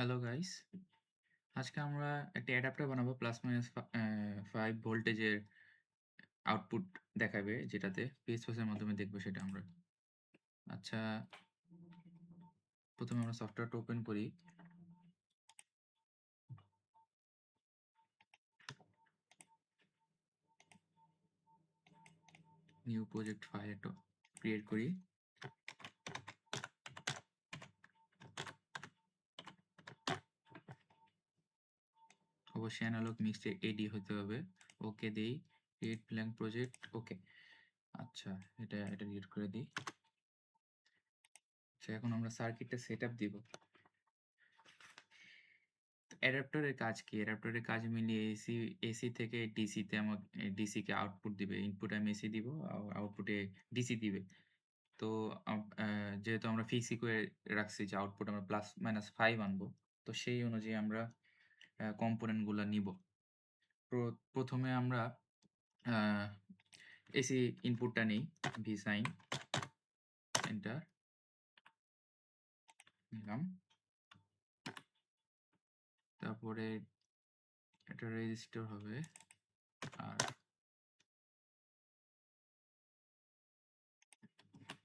Hello guys, আজকে আমরা একটা অ্যাডাপ্টার বানাবো প্লাস মাইনাস 5 ভোল্টেজের আউটপুট দেখাবে, যেটাতে PSPAS এর মাধ্যমে দেখবো সেটা আমরা। আচ্ছা, প্রথমে আমরা সফটওয়্যারটা ওপেন করি। নিউ প্রজেক্ট ফাইল একটা ক্রিয়েট করি। অবশ্যই অ্যানালগ মিক্সড এডি হতে হবে। ওকে দেই, ক্রিয়েট ব্ল্যাঙ্ক প্রজেক্ট, ওকে। আচ্ছা, এটা ডিলিট করে দিই। আচ্ছা, এখন আমরা সার্কিটটা সেটআপ দিব। অ্যাডাপ্টারের কাজ কি? অ্যাডাপ্টারের কাজ মিলিয়ে এসি থেকে ডিসিতে ডিসিকে আউটপুট দিবে। ইনপুটে আমি এসি দিব, আউটপুটে ডিসি দিবে। তো যেহেতু আমরা ফিক্সই করে রাখছি যে আউটপুট আমরা প্লাস মাইনাস 5 আনবো, তো সেই অনুযায়ী আমরা কম্পোনেন্টগুলা নিব। প্রথমে আমরা এসি ইনপুটটা নিই, ভি সাইন, এন্টার নিলাম। তারপরে এটা রেজিস্টার হবে, আর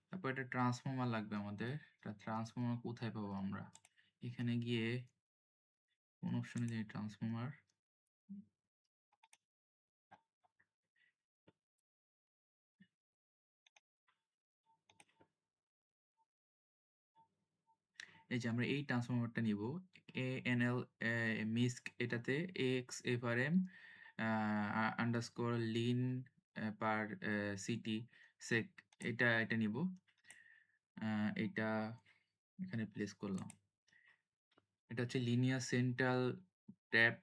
তারপর একটা ট্রান্সফর্মার লাগবে আমাদের। একটা ট্রান্সফর্মার কোথায় পাবো আমরা? এখানে গিয়ে কোন অপশনে যাই, ট্রান্সফর্মার। এই যে আমরা এই ট্রান্সফর্মারটা নিব, ANL মিস্ক, এটাতে AXFRM আন্ডারস্কোর লিন পার সিটি সেক, এটা নিব। এটা এখানে প্লেস করলাম। এটা হচ্ছে লিনিয়ার সেন্ট্রাল ট্যাপ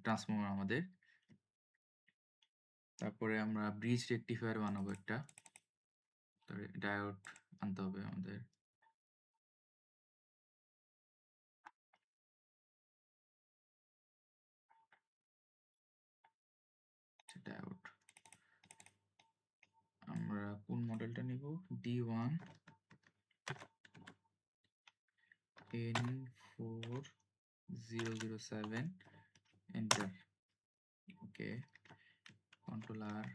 ট্রান্সফর্মার আমাদের। তারপরে আমরা ব্রিজ রেকটিফায়ার বানাবো একটা, ডায়োড আনতে হবে আমাদের। ডায়োড আমরা কোন মডেলটা নিব? D1 N4007, enter. ওকে, কন্ট্রোল আর।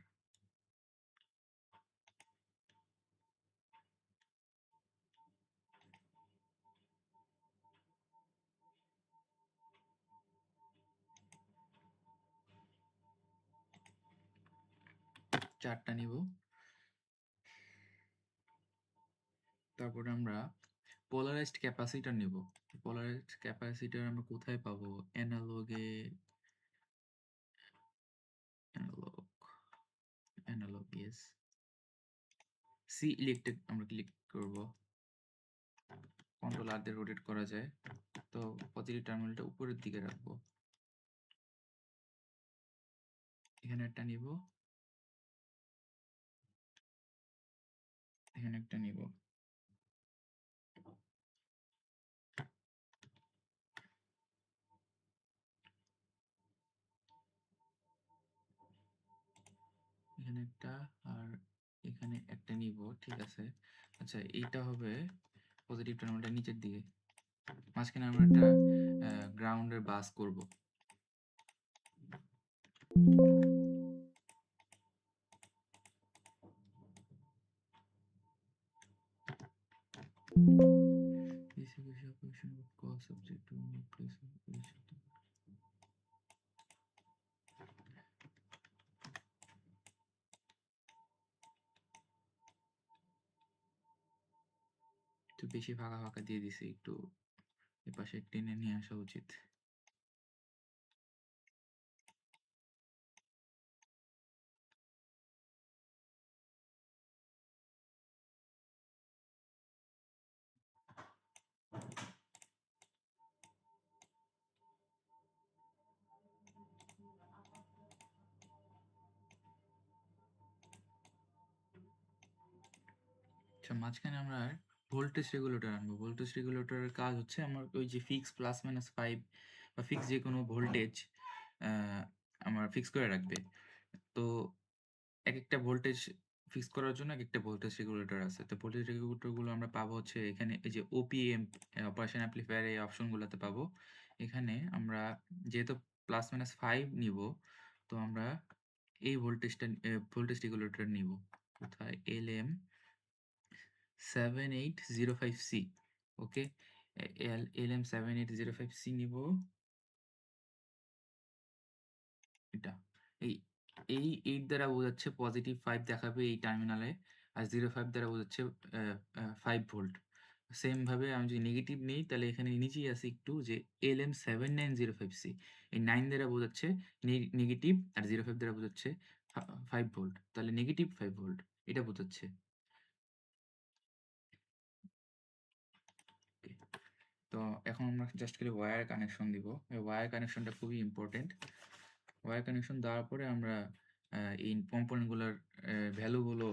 চারটা নিব। তারপরে আমরা পোলারাইজড ক্যাপাসিটর নিব। পোলারাইজড ক্যাপাসিটর আমরা কোথায় পাবো? অ্যানালগে, অ্যানালগ ইয়েস, সি ইলেকট্রিক আমরা ক্লিক করব। কন্ট্রোল আর দিয়ে রোটেট করা যায়। তো পজিটিভ টার্মিনালটা উপরের দিকে রাখবো। এখানে একটা নিব, এখানে একটা নিব। এখানে একটা, আর এখানে একটা নিব, ঠিক আছে। আচ্ছা, এইটা হবে পজিটিভ টার্মিনালটা নিচের দিকে। মাঝখানে আমরা একটা গ্রাউন্ডের বাস করব। একটু বেশি ফাঁকা ফাঁকা দিয়ে দিছি, একটু এপাশে টেনে নিয়ে আসা উচিত। আচ্ছা, মাঝখানে আমরা ভোল্টেজ রেগুলেটর আনবো। ভোল্টেজ রেগুলেটরের কাজ হচ্ছে আমার ওই যে ফিক্স প্লাস মাইনাস 5 বা ফিক্স যে কোনো ভোল্টেজ আমার ফিক্স করে রাখবে। তো এক একটা ভোল্টেজ ফিক্স করার জন্য একেকটা ভোল্টেজ রেগুলেটর আছে। তো ভোল্টেজ রেগুলেটর গুলো আমরা পাবো হচ্ছে এখানে এই যে ওপিএম অপারেশন অ্যামপ্লিফায়ার এই অপশন গুলাতে পাবো। এখানে আমরা যেহেতু প্লাস মাইনাস 5 নিবো, তো আমরা এই ভোল্টেজ রেগুলেটর নিবো। কোথায়? LM7805C, ওকে? LM7805C নিবো। এটা এই এই 8 দ্বারা বোঝাচ্ছে পজিটিভ 5 দেখাবে এই টার্মিনালে, আর 05 দ্বারা বোঝাচ্ছে 5 ভোল্ট। সেম ভাবে আমি যদি নেগেটিভ নেই তাহলে এখানে নিচেই আছে একটু যে LM7905C, এই 9 দ্বারা বোঝাচ্ছে নেগেটিভ, আর 05 দ্বারা বোঝাচ্ছে 5 ভোল্ট, তাহলে নেগেটিভ 5 ভোল্ট এটা বোঝাচ্ছে। তো এখন আমরা জাস্ট খালি ওয়্যার কানেকশন দিব। এই ওয়্যার কানেকশনটা খুবই ইম্পর্টেন্ট। ওয়্যার কানেকশন দেওয়ার পরে আমরা এই কম্পোনেন্টগুলোর ভ্যালুগুলো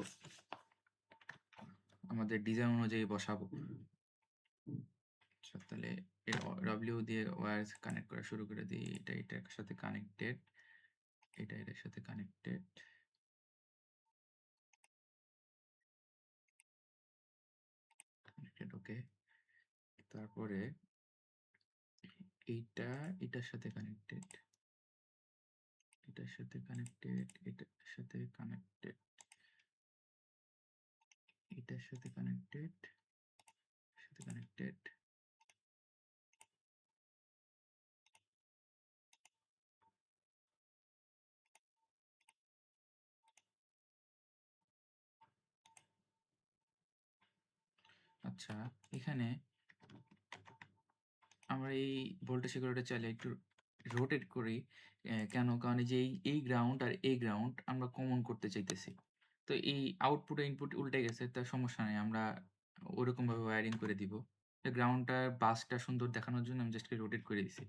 আমাদের ডিজাইন অনুযায়ী বসাবো। আচ্ছা, তাহলে ডব্লিউ দিয়ে ওয়্যার কানেক্ট করা শুরু করে দিই। এটা এটার সাথে কানেক্টেড, এটা এটার সাথে কানেক্টেড, ওকে। তারপরে এইটা এটার সাথে কানেক্টেড, এটার সাথে কানেক্টেড, এটার সাথে কানেক্টেড, এটার সাথে কানেক্টেড, সাথে কানেক্টেড। আচ্ছা, এখানে আমরা এই ভোল্টেজ রেগুলেটর চাইলে একটু রোটেট করি। কেন? কারণ এই যে এই গ্রাউন্ড আর এই গ্রাউন্ড আমরা কমন করতে চাইতেছি। তো এই আউটপুট আর ইনপুট উল্টে গেছে, তার সমস্যা নাই। আমরা ওরকমভাবে ওয়্যারিং করে দিব। গ্রাউন্ডটার বাসটা সুন্দর দেখানোর জন্য আমি জাস্ট রোটেট করে দিছি।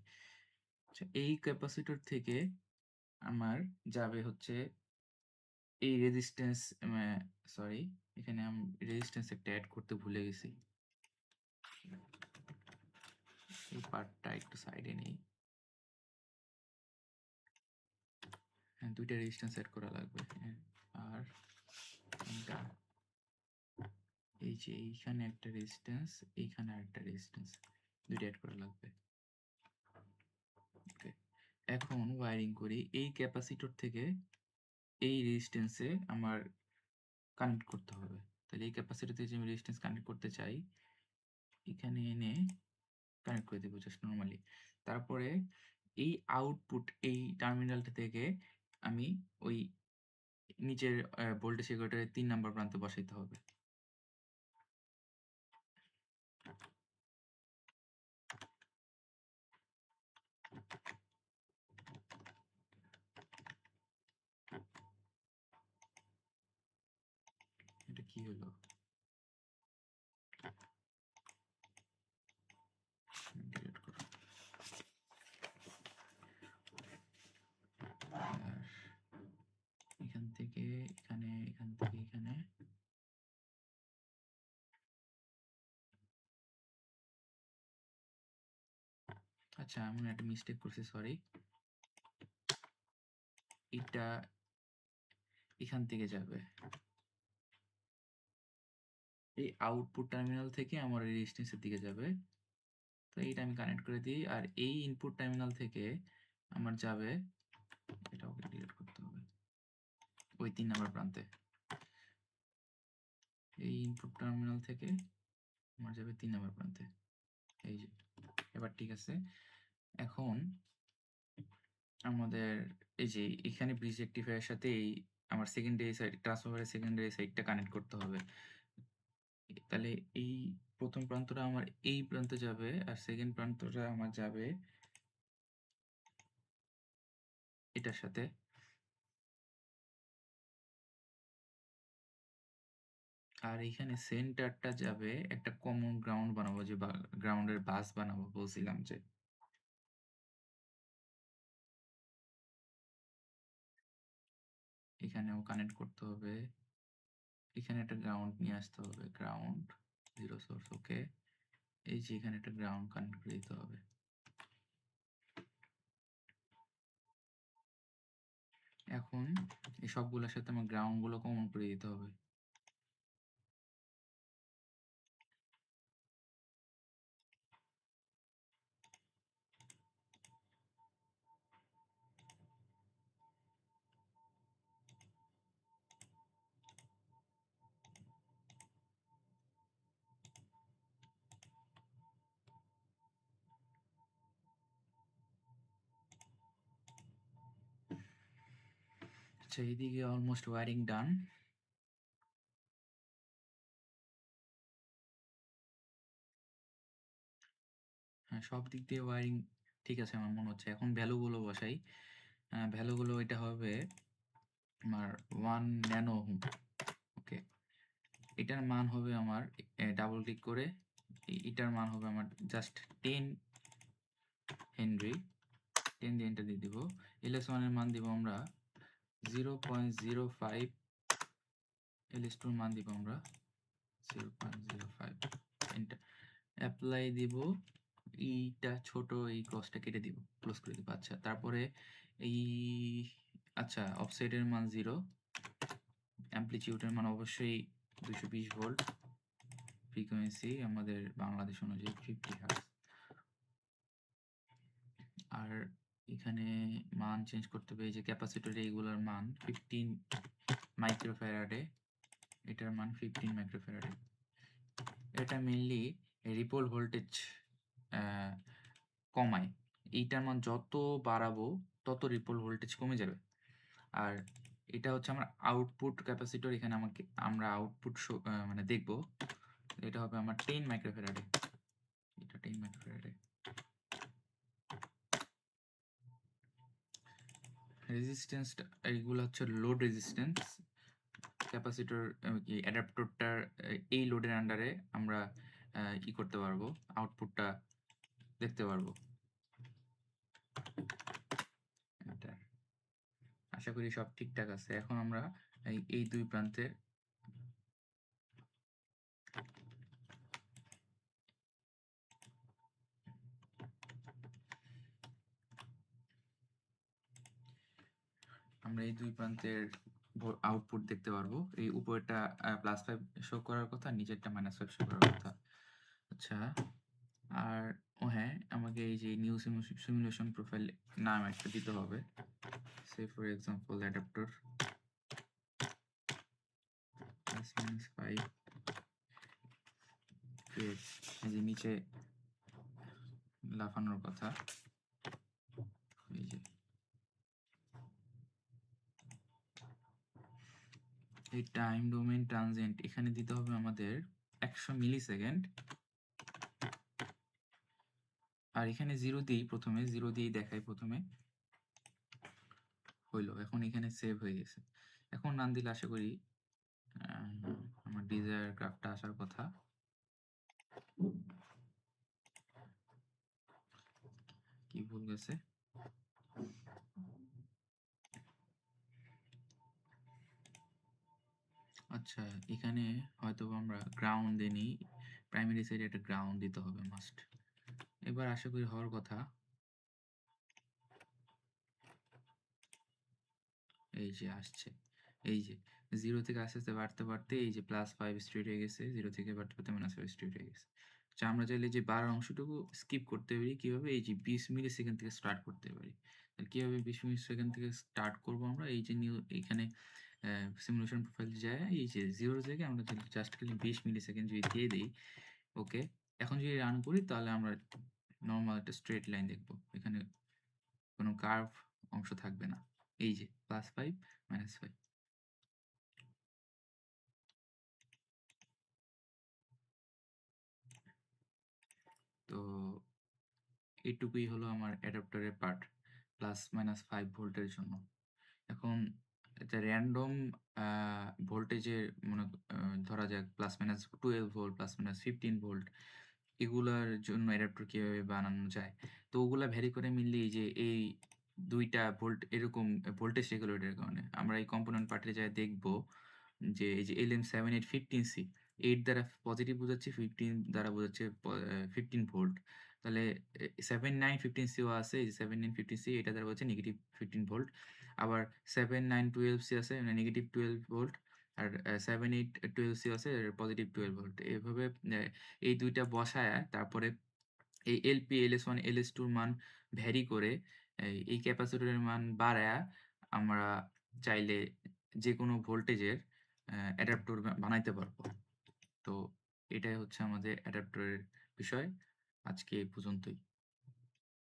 আচ্ছা, এই ক্যাপাসিটর থেকে আমার যাবে হচ্ছে এই রেজিস্ট্যান্স, সরি, এখানে আমি রেজিস্ট্যান্স একটা এড করতে ভুলে গেছি। এই পার্টটা একটু সাইডে নেই। হ্যাঁ, ২ টা রেজিস্ট্যান্স এড করা লাগবে। হ্যাঁ, আর এটা এই যে এইখানে একটা রেজিস্ট্যান্স, এইখানে আরেকটা রেজিস্ট্যান্স, ২ টা এড করা লাগবে। ওকে। এখন ওয়্যারিং করি। এই ক্যাপাসিটর থেকে এই রেজিস্ট্যান্সে আমার কানেক্ট করতে হবে। তাহলে এই ক্যাপাসিটর থেকে যে আমি রেজিস্ট্যান্স কানেক্ট করতে চাই, এখানে এনে কানেক্ট করে দেব জাস্ট নরমালি। তারপরে এই আউটপুট এই টার্মিনালটা থেকে আমি ওই নিচের ভোল্টেজ রেগুলেটরের ৩ নাম্বার প্রান্তে বসাইতে হবে। এটা কি হলো? ডিলিট করো। আর এখান থেকে এখানে, এখান থেকে এখানে। আচ্ছা, আমি একটা মিস্টেক করছি, সরি। এটা এখান থেকে যাবে। এই আউটপুট টার্মিনাল থেকে আমার রেজিস্ট্যান্সের দিকে যাবে। তো এইটা আমি কানেক্ট করে দিই। আর এই ইনপুট টার্মিনাল থেকে আমার যাবে, এটা ওকে ডিলিট করতে হবে, ওই ৩ নাম্বার প্রান্তে। এই ইনপুট টার্মিনাল থেকে আমার যাবে ৩ নাম্বার প্রান্তে। এই যে, এবার ঠিক আছে। এখন আমাদের এই যে এখানে ব্রিজ রেকটিফায়ারের সাথে এই আমার সেকেন্ডারি সাইড, ট্রান্সফরমারের সেকেন্ডারি সাইডটা কানেক্ট করতে হবে। তাহলে এই প্রথম প্রান্তটা আমার এই প্রান্তে যাবে, আর সেকেন্ড প্রান্তটা আমার যাবে এটার সাথে। আর এইখানে সেন্টারটা যাবে একটা কমন গ্রাউন্ড বানাবো, যে গ্রাউন্ডের বাস বানাবো বলছিলাম যে। এখানেও কানেক্ট করতে হবে। এখানে একটা গ্রাউন্ড নিয়ে আসতে হবে, গ্রাউন্ড 0 সোর্স, ওকে। এই যে এখানে একটা গ্রাউন্ড কানেক্ট করে দিতে হবে। এখন এই সবগুলোর সাথে আমার গ্রাউন্ডগুলো কমন করে দিতে হবে। আচ্ছা, এইদিকে অলমোস্ট ওয়্যারিং ডান। হ্যাঁ, সব দিক দিয়ে ওয়্যারিং ঠিক আছে আমার মনে হচ্ছে। এখন ভ্যালুগুলো বসাই। ভ্যালুগুলো এটা হবে আমার 1 ন্যানো ওহম। ওকে, এটার মান হবে আমার ডাবল ক্লিক করে এটার মান হবে আমার জাস্ট 10 হেনরি। 10 দিয়ে এন্টার দিয়ে দিব। ls1 এর মান দিব আমরা 0.05, ls2 এর মান দিব আমরা 0.05। এন্টার। অ্যাপ্লাই দিব। এইটা ছোট এই ক্রসটা কেটে দিব, ক্লোজ করে দিব। আচ্ছা, তারপরে এই আচ্ছা অফসেটের মান 0, অ্যামপ্লিটিউডের মান অবশ্যই 220 ভোল্ট, ফ্রিকোয়েন্সি আমাদের বাংলাদেশ অনুযায়ী 50 হার্টজ। আর এখানে মান চেঞ্জ করতে হবে। এই যে ক্যাপাসিটর এইগুলোর মান 15 মাইক্রোফ্যারাডে, এটার মান 15 মাইক্রোফ্যারাডে। এটা মেইনলি রিপল ভোল্টেজ কমায়। এইটার মান যত বাড়াবো তত রিপল ভোল্টেজ কমে যাবে। আর এটা হচ্ছে আমার আউটপুট ক্যাপাসিটর। এখানে আমরা আউটপুট মানে দেখব। এটা হবে আমার 10 মাইক্রোফ্যারাডে। এটা 10 মাইক্রোফ্যারাডে। রেজিস্ট্যান্সটা এইগুলো হচ্ছে লোড রেজিস্ট্যান্স। ক্যাপাসিটর কি অ্যাডাপ্টরটার এই লোডের আন্ডারে আমরা কি করতে পারবো, আউটপুটটা দেখতে পারবো। এটা আশা করি সব ঠিকঠাক আছে। এখন আমরা এই দুই প্রান্তে আউটপুট দেখতে পারবো। এই উপরেরটা +5 শো করার কথা, নিচেরটা -5 শো করার কথা। আচ্ছা, আর হ্যাঁ, আমাকে এই যে নিউ সিমুলেশন প্রোফাইল নাম একটা দিতে হবে। সে ফর এক্সাম্পল অ্যাডাপ্টর +-5 ক্রিয়েট। এই যে নিচে লাফানোর কথা, এই যে এই টাইম ডোমেন ট্রানজিয়েন্ট এখানে দিতে হবে আমাদের 100 মিলিসেকেন্ড। আর এখানে 0 দিই, প্রথমে 0 দিয়েই দেখাই। প্রথমে হইলো, এখন এখানে সেভ হয়ে গেছে। এখন রান দিলে আশা করি আমার ডিজায়ার গ্রাফটা আসার কথা। কি ভুল গেছে? আচ্ছা, এখানে হয়তো আমরা গ্রাউন্ড দিইনি। প্রাইমারি সাইডে একটা গ্রাউন্ড দিতে হবে মাস্ট। এবার আশা করি হওয়ার কথা। এই যে আসছে, এই যে 0 থেকে আস্তে আস্তে বাড়তে বাড়তে এই যে +5 স্ট্রেট হয়ে গেছে, 0 থেকে বাড়তে বাড়তে -5 স্ট্রেট হয়ে গেছে। আচ্ছা, আমরা চাইলে যে বাড়ার অংশটুকু স্কিপ করতে পারি। কিভাবে? এই যে 20 মিলিসেকেন্ড থেকে স্টার্ট করতে পারি। তাহলে কিভাবে 20 মিলিসেকেন্ড থেকে স্টার্ট করবো আমরা? এই যে এইখানে সিমুলেশন প্রোফাইল যায়, এই যে 0 থেকে আমরা জাস্ট খালি 20 মিলিসেকেন্ড যদি দিয়ে দেই, ওকে। এখন যদি রান করি তাহলে আমরা নরমাল একটা স্ট্রেট লাইন দেখবো। এখানে কোনো কার্ভ অংশ থাকবে না। এই যে +5 -5। তো এইটুকুই হলো আমার অ্যাডাপ্টারের পার্ট +-5 ভোল্টের জন্য। এখন এটা র‍্যান্ডম ভোল্টেজের মনে ধরা যাক +-12 ভোল্ট, +-15 ভোল্ট, এগুলার জন্য অ্যাডাপ্টার কিভাবে বানানো যায়। তো ওগুলা ভ্যারি করে মেইনলি এই যে এই ২ টা ভোল্ট এরকম ভোল্টেজ রেগুলেটরের কারণে। আমরা এই কম্পোনেন্ট পার্টে যায়ে দেখব যে এই যে LM7815C 8 দ্বারা পজিটিভ বোঝাচ্ছে, 15 দ্বারা বোঝাচ্ছে 15 ভোল্ট। তাহলে 7915C ও আছে। এই যে 7915C এটা দ্বারা হচ্ছে নেগেটিভ 15 ভোল্ট। আবার 7912C আছে মানে নেগেটিভ 12 ভোল্ট। আর 7812C আছে পজিটিভ 12 ভোল্ট। এভাবে এই ২ টা বসায়া তারপরে এই এলপি, LS1, LS2 র মান ভ্যারি করে এই ক্যাপাসিটরের মান বাড়ায়া আমরা চাইলে যেকোনো ভোল্টেজের অ্যাডাপ্টর বানাইতে পারবো। তো এটাই হচ্ছে আমাদের অ্যাডাপ্টরের বিষয়। আজকে এই পর্যন্তই।